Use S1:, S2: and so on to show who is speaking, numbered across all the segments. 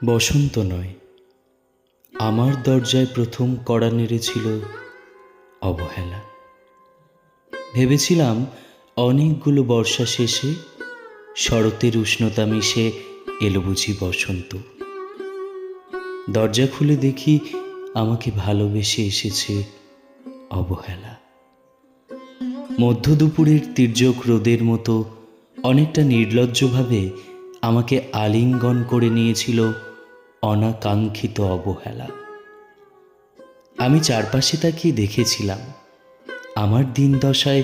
S1: বসন্ত নয়, আমার দরজায় প্রথম কড়া নেড়েছিল অবহেলা। ভেবেছিলাম অনেকগুলো বর্ষা শেষে শরতের উষ্ণতা মিশে এলো বুঝি বসন্ত। দরজা খুলে দেখি আমাকে ভালোবেসে এসেছে অবহেলা। মধ্য দুপুরের তির্যক রোদের মতো অনেকটা নির্লজ্জভাবে আমাকে আলিঙ্গন করে নিয়েছিল অনাকাঙ্ক্ষিত অবহেলা। আমি চারপাশে তাকিয়ে দেখেছিলাম আমার দিন দশায়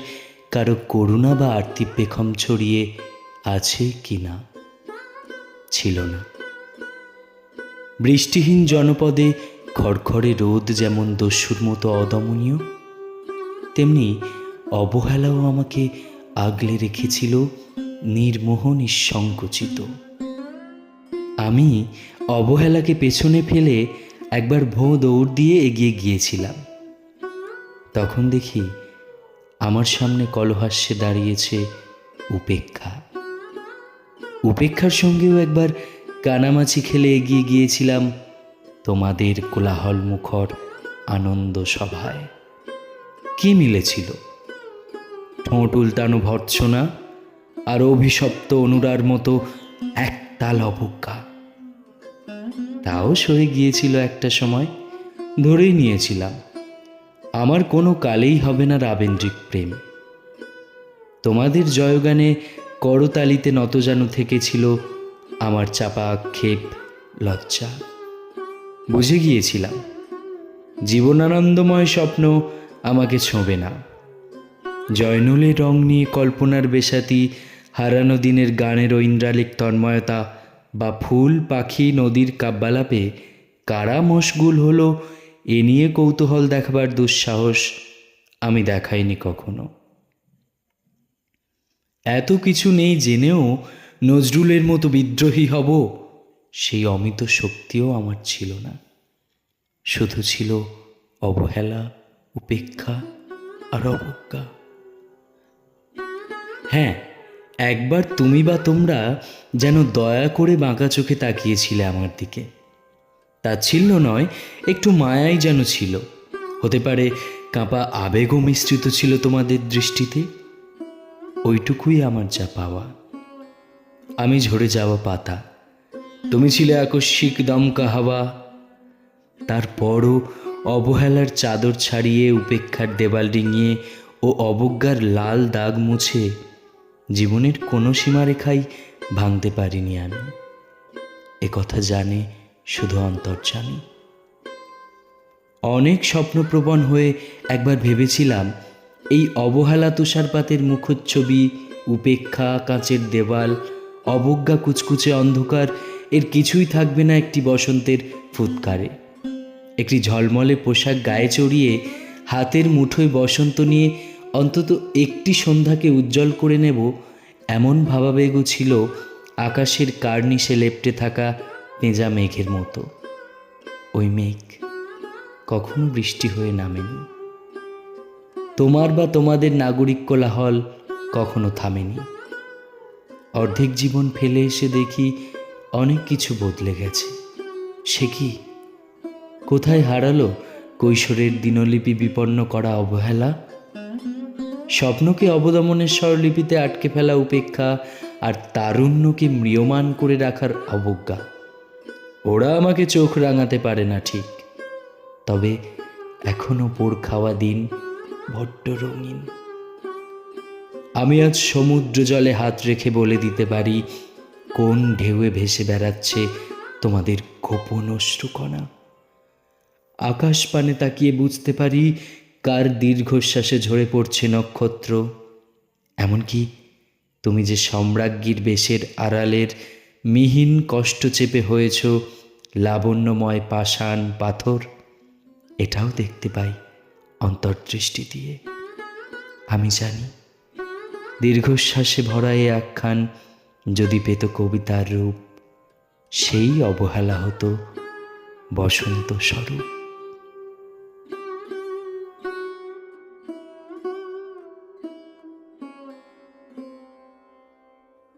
S1: কারো করুণা বা আর্তি পেখম ছড়িয়ে আছে কি না। ছিল না। বৃষ্টিহীন জনপদে খড়খড়ে রোদ যেমন দস্যুর মতো অদমনীয়, তেমনি অবহেলাও আমাকে আগলে রেখেছিল নির্মোহ নিঃসংকোচিত। আমি অবহেলাকে পেছনে ফেলে একবার ভোঁ দৌড় দিয়ে এগিয়ে গিয়েছিলাম। তখন দেখি আমার সামনে কলহাস্যে দাঁড়িয়েছে উপেক্ষা। উপেক্ষার সঙ্গেও একবার কানামাছি খেলে এগিয়ে গিয়েছিলাম তোমাদের কোলাহল মুখর আনন্দ সভায়। কি মিলেছিল? ঠোঁট উল্টানো ভর্ৎসনা আর অভিশপ্ত অনুরার মতো একতাল অবজ্ঞা। তাও সয়ে গিয়েছিল একটা সময়, ধরেই নিয়েছিলাম আমার কোনো কালেই হবে না রাবেন্দ্রিক প্রেম। তোমাদের জয়গানে করতালিতে নতজানু থেকেছিল আমার চাপা আক্ষেপ, লজ্জা। বুঝে গিয়েছিলাম জীবনানন্দময় স্বপ্ন আমাকে ছোঁবে না। জয়নুলের রং নিয়ে কল্পনার বেশাতি, হারানো দিনের গানের ঐন্দ্রালিক তন্ময়তা বা ফুল পাখি নদীর কাব্যালাপে কারা মশগুল হলো এ নিয়ে কৌতূহল দেখাবার দুঃসাহস আমি দেখাইনি কখনো। এত কিছু নেই জেনেও নজরুলের মতো বিদ্রোহী হব, সেই অমিত শক্তিও আমার ছিল না। শুধু ছিল অবহেলা, উপেক্ষা আর অবজ্ঞা। হ্যাঁ, একবার তুমি বা তোমরা যেন দয়া করে বাঁকা চোখে তাকিয়েছিলে আমার দিকে। তাচ্ছিল্য নয়, একটু মায়াই যেন ছিল। হতে পারে কাঁপা আবেগও মিশ্রিত ছিল তোমাদের দৃষ্টিতে। ওইটুকুই আমার যা পাওয়া। আমি ঝরে যাওয়া পাতা, তুমি ছিলে আকস্মিক দমকা হাওয়া। তারপরও অবহেলার চাদর ছাড়িয়ে, উপেক্ষার দেওয়াল ডিঙিয়ে ও অবজ্ঞার লাল দাগ মুছে জীবনের কোনো সীমারেখাই ভাঙতে পারিনি আমি। একথা জানে শুধু অন্তর্যামী। অনেক স্বপ্নপ্রবণ হয়ে একবার ভেবেছিলাম এই অবহেলা তুষারপাতের মুখচ্ছবি, উপেক্ষা কাঁচের দেওয়াল, অবজ্ঞা কুচকুচে অন্ধকার, এর কিছুই থাকবে না একটি বসন্তের ফুৎকারে। একটি ঝলমলে পোশাক গায়ে চড়িয়ে হাতের মুঠোয় বসন্ত নিয়ে অন্তত একটি সন্ধ্যাকে উজ্জ্বল করে নেব, এমন ভাবাবেগও ছিল আকাশের কার্নিশে লেপ্টে থাকা পেঁজা মেঘের মতো। ওই মেঘ কখনো বৃষ্টি হয়ে নামেনি। তোমার বা তোমাদের নাগরিক কোলাহল কখনো থামেনি। অর্ধেক জীবন ফেলে এসে দেখি অনেক কিছু বদলে গেছে। সে কি? কোথায় হারালো কৈশোরের দিনলিপি বিপন্ন করা অবহেলা? স্বপ্নকে অবদমনের স্বরলিপিতে আটকে ফেলা উপেক্ষা আর তারুণ্যকে ম্রিয়মান করে রাখার অবজ্ঞা। ওরা আমাকে চোখ রাঙাতে পারে না ঠিক, তবে এখনো পোড় খাওয়া দিন বড্ড রঙিন। আমি আজ সমুদ্র জলে হাত রেখে বলে দিতে পারি কোন ঢেউয়ে ভেসে বেড়াচ্ছে তোমাদের গোপন অশ্রুকণা। আকাশ পানে তাকিয়ে বুঝতে পারি কার দীর্ঘশ্বাসে ঝরে পড়ছে নক্ষত্র। এমনকি তুমি যে সম্রাজ্ঞীর বেশের আড়ালের মিহিন কষ্ট চেপে হয়েছ লাবণ্যময় পাষাণ পাথর, এটাও দেখতে পাই অন্তর্দৃষ্টি দিয়ে। আমি জানি দীর্ঘশ্বাসে ভরা এ আখ্যান যদি পেত কবিতার রূপ, সেই অবহেলা হতো বসন্ত স্বরূপ।